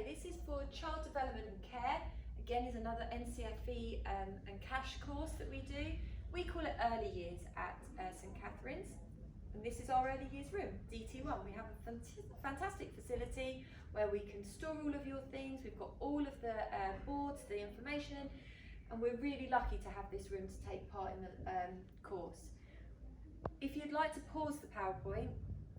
Okay, this is for Child Development and Care. Again, is another NCFE and cash course that we do. We call it Early Years at St Catherine's. And this is our early years room, DT1. We have a fantastic facility where we can store all of your things. We've got all of the boards, the information, and we're really lucky to have this room to take part in the course. If you'd like to pause the PowerPoint,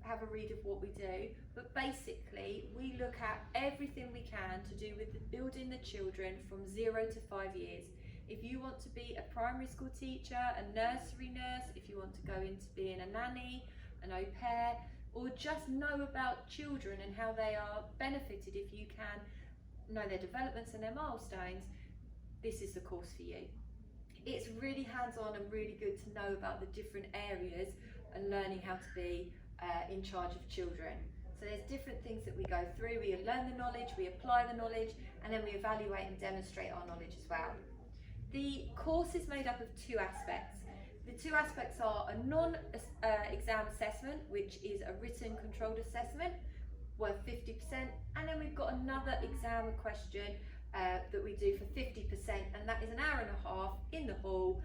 have a read of what we do, but basically we look at everything we can to do with building the children from 0 to 5 years. If you want to be a primary school teacher, a nursery nurse, if you want to go into being a nanny, an au pair, or just know about children and how they are benefited if you can know their developments and their milestones, this is the course for you. It's really hands-on and really good to know about the different areas and learning how to be in charge of children. So there's different things that we go through. We learn the knowledge, we apply the knowledge, and then we evaluate and demonstrate our knowledge as well. The course is made up of two aspects. The two aspects are a non-exam assessment, which is a written controlled assessment worth 50%, and then we've got another exam question that we do for 50%, and that is an hour and a half in the hall,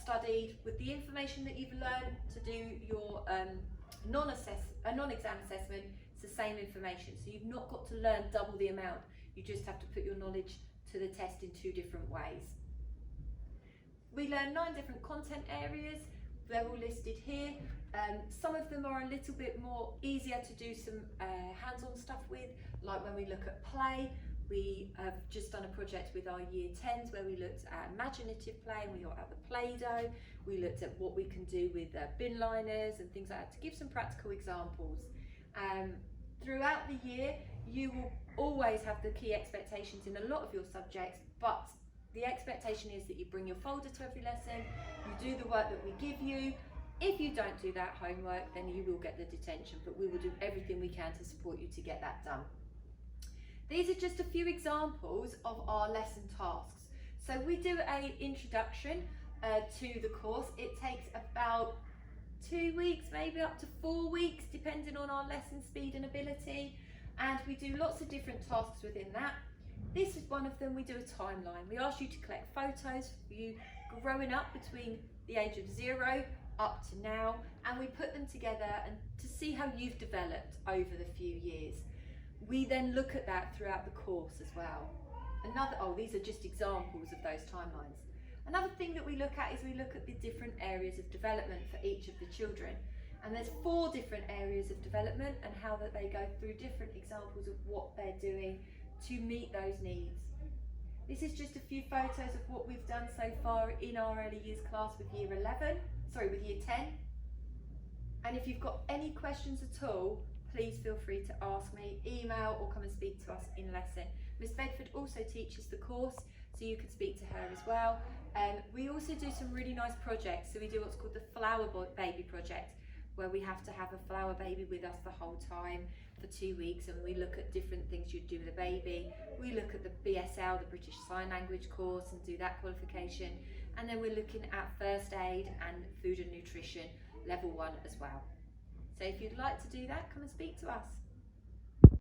studied with the information that you've learned to do your non-exam assessment. It's the same information, so you've not got to learn double the amount. You just have to put your knowledge to the test in two different ways. We learn 9 different content areas. They're all listed here. Some of them are a little bit more easier to do some hands-on stuff with, like when we look at play. We have just done a project with our year 10s where we looked at imaginative play, and we got at the Play-Doh. We looked at what we can do with bin liners and things like that, to give some practical examples. Throughout the year, you will always have the key expectations in a lot of your subjects, but the expectation is that you bring your folder to every lesson, you do the work that we give you. If you don't do that homework, then you will get the detention, but we will do everything we can to support you to get that done. These are just a few examples of our lesson tasks. So we do an introduction to the course. It takes about 2 weeks, maybe up to 4 weeks, depending on our lesson speed and ability. And we do lots of different tasks within that. This is one of them. We do a timeline. We ask you to collect photos of you growing up between the age of 0 up to now, and we put them together and to see how you've developed over the few years. We then look at that throughout the course as well. These are just examples of those timelines. Another thing that we look at is we look at the different areas of development for each of the children. And there's 4 different areas of development and how that they go through different examples of what they're doing to meet those needs. This is just a few photos of what we've done so far in our early years class with year 10. And if you've got any questions at all, please feel free to ask me, email, or come and speak to us in lesson. Miss Bedford also teaches the course, so you can speak to her as well. We also do some really nice projects. So we do what's called the Flower Baby Project, where we have to have a flower baby with us the whole time for 2 weeks, and we look at different things you'd do with a baby. We look at the BSL, the British Sign Language course, and do that qualification. And then we're looking at first aid and food and nutrition level 1 as well. So if you'd like to do that, come and speak to us.